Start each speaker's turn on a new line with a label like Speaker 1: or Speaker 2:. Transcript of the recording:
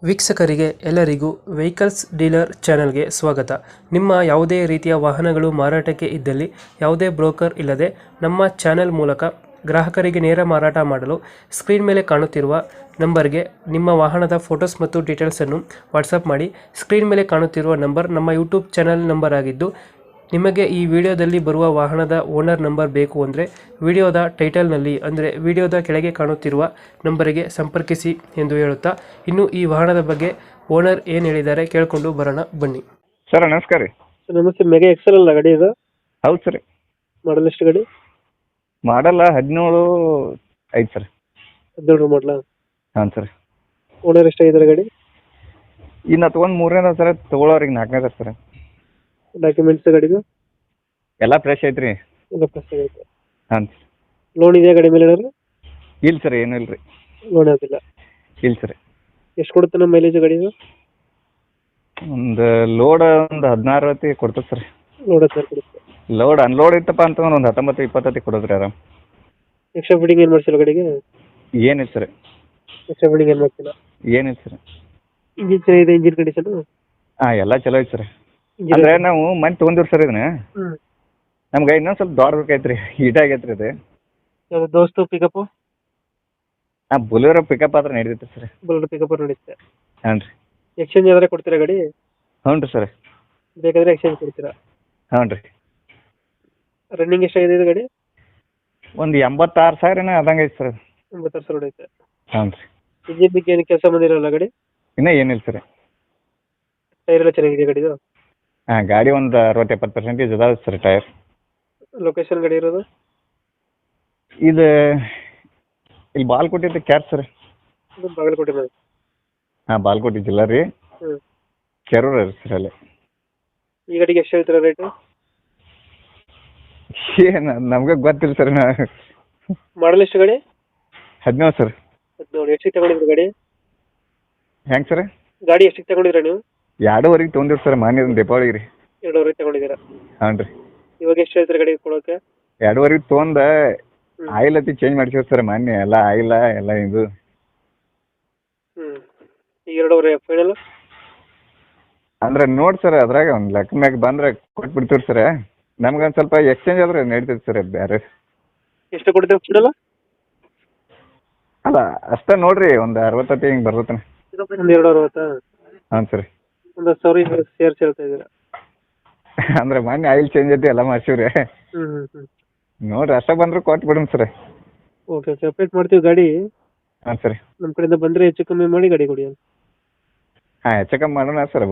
Speaker 1: ವೀಕ್ಷಕರಿಗೆ ಎಲ್ಲರಿಗೂ vehicles dealer ಚಾನೆಲ್ಗೆ ಸ್ವಾಗತ. ನಿಮ್ಮ ಯಾವುದೇ ರೀತಿಯ ವಾಹನಗಳು ಮಾರಾಟಕ್ಕೆ ಇದ್ದಲ್ಲಿ ಯಾವುದೇ ಬ್ರೋಕರ್ ಇಲ್ಲದೆ ನಮ್ಮ ಚಾನೆಲ್ ಮೂಲಕ ಗ್ರಾಹಕರಿಗೆ ನೇರ ಮಾರಾಟ ಮಾಡಲು ಸ್ಕ್ರೀನ್ ಮೇಲೆ ಕಾಣುತ್ತಿರುವ ನಂಬರ್ಗೆ ನಿಮ್ಮ ವಾಹನದ ಫೋಟೋಸ್ ಮತ್ತು ಡೀಟೇಲ್ಸನ್ನು ವಾಟ್ಸಪ್ ಮಾಡಿ. ಸ್ಕ್ರೀನ್ ಮೇಲೆ ಕಾಣುತ್ತಿರುವ ನಂಬರ್ ನಮ್ಮ ಯೂಟ್ಯೂಬ್ ಚಾನೆಲ್ ನಂಬರ್ ಆಗಿದ್ದು, ನಿಮಗೆ ಈ ವಿಡಿಯೋದಲ್ಲಿ ಬರುವ ವಾಹನದ ಓನರ್ ನಂಬರ್ ಬೇಕು ಅಂದರೆ ವಿಡಿಯೋದ ಟೈಟಲ್ನಲ್ಲಿ ಅಂದರೆ ವಿಡಿಯೋದ ಕೆಳಗೆ ಕಾಣುತ್ತಿರುವ ನಂಬರಿಗೆ ಸಂಪರ್ಕಿಸಿ ಎಂದು ಹೇಳುತ್ತಾ, ಇನ್ನು ಈ ವಾಹನದ ಬಗ್ಗೆ ಓನರ್ ಏನು ಹೇಳಿದ್ದಾರೆ ಕೇಳಿಕೊಂಡು ಬರೋಣ ಬನ್ನಿ.
Speaker 2: ಸರ್ ನಮಸ್ಕಾರ ರೀ.
Speaker 1: ಸರ್ ನಮಸ್ತೆ. ಮೆಗಾ ಎಕ್ಸೆಲ್ ಅಲ್ಲ ಗಾಡಿ ಇದು?
Speaker 2: ಹೌದು ಸರ್.
Speaker 1: ಮಾಡಲ್ ಎಷ್ಟು ಗಾಡಿ?
Speaker 2: ಮಾಡಲ್ಲ 17 ಐತೆ ಸರ್.
Speaker 1: 17 ಮಾಡಲ?
Speaker 2: ಹಾಂ ಸರ್.
Speaker 1: ಓನರ್ ಎಷ್ಟಾಗಿದ್ದಾರೆ ಗಾಡಿ?
Speaker 2: ಇನ್ನು ತೊಗೊಂಡು 3ನೇ ಸರ್, ತೊಗೊಳೋರಿಗೆ 4ನೇ ಸರ್.
Speaker 1: ಡಾಕ್ಯುಮೆಂಟ್ಸ್ ಗಾಡಿದು
Speaker 2: ಎಲ್ಲ ಫ್ರೆಶ್ ಐತೆ ರೀ.
Speaker 1: ಎಲ್ಲ ಫ್ರೆಶ್ ಆಗೈತೆ.
Speaker 2: ಹಾಂ ಸರ್.
Speaker 1: ಲೋನ್ ಇದೆಯಾ ಗಾಡಿ ಮೇಲೆ ಏನಾದ್ರು?
Speaker 2: ಇಲ್ಲ ಸರ್, ಏನೂ ಇಲ್ಲ ರೀ.
Speaker 1: ಲೋನ್ ಆಗಿಲ್ಲ?
Speaker 2: ಇಲ್ಲ ಸರ್.
Speaker 1: ಎಷ್ಟು ಕೊಡುತ್ತೆ ನಮ್ಮ ಮೈಲೇಜ್ ಗಾಡಿದು?
Speaker 2: ಒಂದು ಲೋಡ್ ಒಂದು 16 ಹೊತ್ತಿ ಕೊಡ್ತದೆ ಸರ್.
Speaker 1: ಲೋಡ್ ಸರ್ ಕೊಡುತ್ತೆ.
Speaker 2: ಲೋಡ್ ಅನ್ಲೋಡ್ ಇತ್ತಪ್ಪ ಅಂತಂದ್ರೆ ಒಂದು 19-20 ಕೊಡೋದು ರೀ ಆರಾಮ್.
Speaker 1: ಎಕ್ಸ್ಟ್ರಾ ಫಿಟ್ಟಿಂಗ್ ಏನು ಮಾಡ್ಸಿಲ್ಲ ಗಾಡಿಗೆ?
Speaker 2: ಏನಿಲ್ಲ ಸರ್.
Speaker 1: ಎಕ್ಸ್ಟ್ರಾ ಫಿಟ್ಟಿಂಗ್ ಏನು ಮಾಡ್ಸಿಲ್ಲ?
Speaker 2: ಏನಿಲ್ಲ ಸರ್.
Speaker 1: ಇಂಜಿನ್ ಚೆನ್ನಾಗಿದೆ? Engine condition?
Speaker 2: ಹಾಂ ಎಲ್ಲ ಚಲೋ ಐತೆ ಸರ್. ಅಂದರೆ ನಾವು ಮನೆ ತೊಗೊಂಡಿವ್ರಿ ಸರ್ ಇದನ್ನ. ನಮ್ಗೆ ಇನ್ನೊಂದು ಸ್ವಲ್ಪ ದೊಡ್ಡ ಬೇಕೈತೆ ರೀ, ಹೀಟ್ ಆಗೈತೆ ರೀ ಅದು.
Speaker 1: ದೋಸ್ತು ಪಿಕಪ್ಪು?
Speaker 2: ಹಾಂ, ಬುಲೆರೋ ಪಿಕಪ್ ಆದ್ರೆ ನಡೀತೈತೆ ಸರ್.
Speaker 1: ಬುಲೆರೋ ಪಿಕಪ್ ನಡೀತೆ.
Speaker 2: ಹಾಂ ರೀ.
Speaker 1: ಎಕ್ಸ್ಚೇಂಜ್ ಆದ್ರೆ ಕೊಡ್ತೀರಾ ಗಾಡಿ?
Speaker 2: ಹ್ಞೂ ರೀ ಸರ್.
Speaker 1: ಬೇಕಾದ್ರೆ ಎಕ್ಸ್ಚೇಂಜ್ ಕೊಡ್ತೀರಾ?
Speaker 2: ಹ್ಞೂ ರೀ.
Speaker 1: ರನ್ನಿಂಗ್ ಎಷ್ಟಾಗಿದೆ ಇದು ಗಾಡಿ?
Speaker 2: ಒಂದು 86,000 ಅದಂಗೆ ಐತೆ ಸರ್.
Speaker 1: 86,000 ಐತೆ.
Speaker 2: ಹಾಂ ರೀ.
Speaker 1: ಇಂಜಿನ್ ಬಗ್ಗೆ ಏನು ಕೆಲಸ ಬಂದಿರಲ್ಲ ಗಾಡಿ?
Speaker 2: ಇನ್ನೂ ಏನಿಲ್ಲ ಸರ್.
Speaker 1: ಟೈರ್ ಎಲ್ಲ ಚೆನ್ನಾಗಿದೆ ಗಾಡಿದು?
Speaker 2: ಹಾಂ, ಗಾಡಿ ಒಂದು 60-70% ಅದಾವೆ ಸರ್ ಟೈರ್.
Speaker 1: ಲೊಕೇಶನ್ ಗಾಡಿ ಇರೋದು?
Speaker 2: ಇದು ಇಲ್ಲಿ ಬಾಲ್ಕೋಟೆ ಕ್ಯಾರ್ ಸರ್.
Speaker 1: ಬಾಗಲಕೋಟೆ ಮೇಲೆ?
Speaker 2: ಹಾಂ, ಬಾಲ್ಕೋಟೆ ಜಿಲ್ಲಾ ರೀ.
Speaker 1: ಹ್ಞೂ.
Speaker 2: ಕೆರೂರು ರೀ ಸರ್ ಅಲ್ಲಿ. ಈ
Speaker 1: ಗಾಡಿಗೆ ಎಷ್ಟು ಹೇಳ್ತೀರಾ ರೇಟು?
Speaker 2: ಏನು ನಮ್ಗೆ ಗೊತ್ತಿಲ್ಲ ಸರ್.
Speaker 1: ಮಾಡಲ್ ಎಷ್ಟು ಗಾಡಿ?
Speaker 2: 17 ಸರ್.
Speaker 1: 17. ಎಷ್ಟಿಗೆ ತಗೊಂಡಿದ್ರಿ ಗಾಡಿ?
Speaker 2: ಹೆಂಗೆ ಸರ್?
Speaker 1: ಗಾಡಿ ಎಷ್ಟಿಗೆ ತಗೊಂಡಿದ್ರಾ ನೀವು?
Speaker 2: 2.5 ತೊಗೊಂಡಿರಿ ಸರ್, ಮಾನ್ಯ ದೀಪಾವಳಿಗೆ ರೀ.
Speaker 1: 2.5 ತಗೊಂಡಿದ್ದೀರಾ?
Speaker 2: ಹಾಂ ರೀ.
Speaker 1: ಇವಾಗ ಎಷ್ಟು ಹೇಳ್ತೀರಾ ಗಾಡಿ ಕೊಡೋಕೆ?
Speaker 2: 2.5 ತೊಗೊಂಡು ಆಯಿಲ್ ಹತ್ತಿ ಚೇಂಜ್ ಮಾಡ್ಸಿವಿ ಸರ್ ಮಾನ್ಯ. ಎಲ್ಲ ಆಯಿಲ ಎಲ್ಲ ಇದು.
Speaker 1: ಹ್ಞೂ. ಈಗ 2.5 ಫೈನಲ್?
Speaker 2: ಅಂದ್ರೆ ನೋಡಿ ಸರ್, ಅದ್ರಾಗ ಒಂದು ಲೆಕ್ಕ ಮ್ಯಾಗ ಬಂದ್ರೆ ಕೊಟ್ಬಿಡ್ತೀವಿ ಸರ್. ನಮ್ಗೆ ಒಂದು ಸ್ವಲ್ಪ ಎಕ್ಸ್ಚೇಂಜ್ ಆದ್ರೆ ನಡೀತೈತೆ ಸರ್. ಬೇರೆ
Speaker 1: ಎಷ್ಟು ಕೊಡ್ತೀವಿ ಫೈನಲ್?
Speaker 2: ಅಲ್ಲ ಅಷ್ಟೇ ನೋಡಿರಿ, ಒಂದು 60 ಹಿಂಗೆ ಬರ್ತೈತೆ.
Speaker 1: ಒಂದು 2.60?
Speaker 2: ಹಾಂ ಸರ್.
Speaker 1: ಒಂದು 10,000 ಸೇರ್ಸಿ ಹೇಳ್ತಾ ಇದ್ದೀರಾ?
Speaker 2: ಅಂದ್ರೆ ಮೊನ್ನೆ ಆಯಿಲ್ ಚೇಂಜ್ ಐತಿ ಎಲ್ಲ ಮಾಡ್ಸಿವ್ರಿ. ನೋಡಿರಿ ಅಷ್ಟೇ ಬಂದ್ರೆ ಕೊಟ್ಟು ಬಿಡೋಣ ಸರ್.
Speaker 1: ಓಕೆ ಓಕೆ, ಅಪ್ಡೇಟ್ ಮಾಡ್ತೀವಿ ಗಾಡಿ.
Speaker 2: ಹಾಂ ಸರಿ.
Speaker 1: ನಮ್ಮ ಕಡೆಯಿಂದ ಬಂದರೆ ಹೆಚ್ಚು ಕಮ್ಮಿ ಮಾಡಿ ಗಾಡಿ ಕೊಡಿ.
Speaker 2: ಹಾಂ, ಹೆಚ್ಚು ಕಮ್ಮಿ ಮಾಡೋಣ ಸರ್.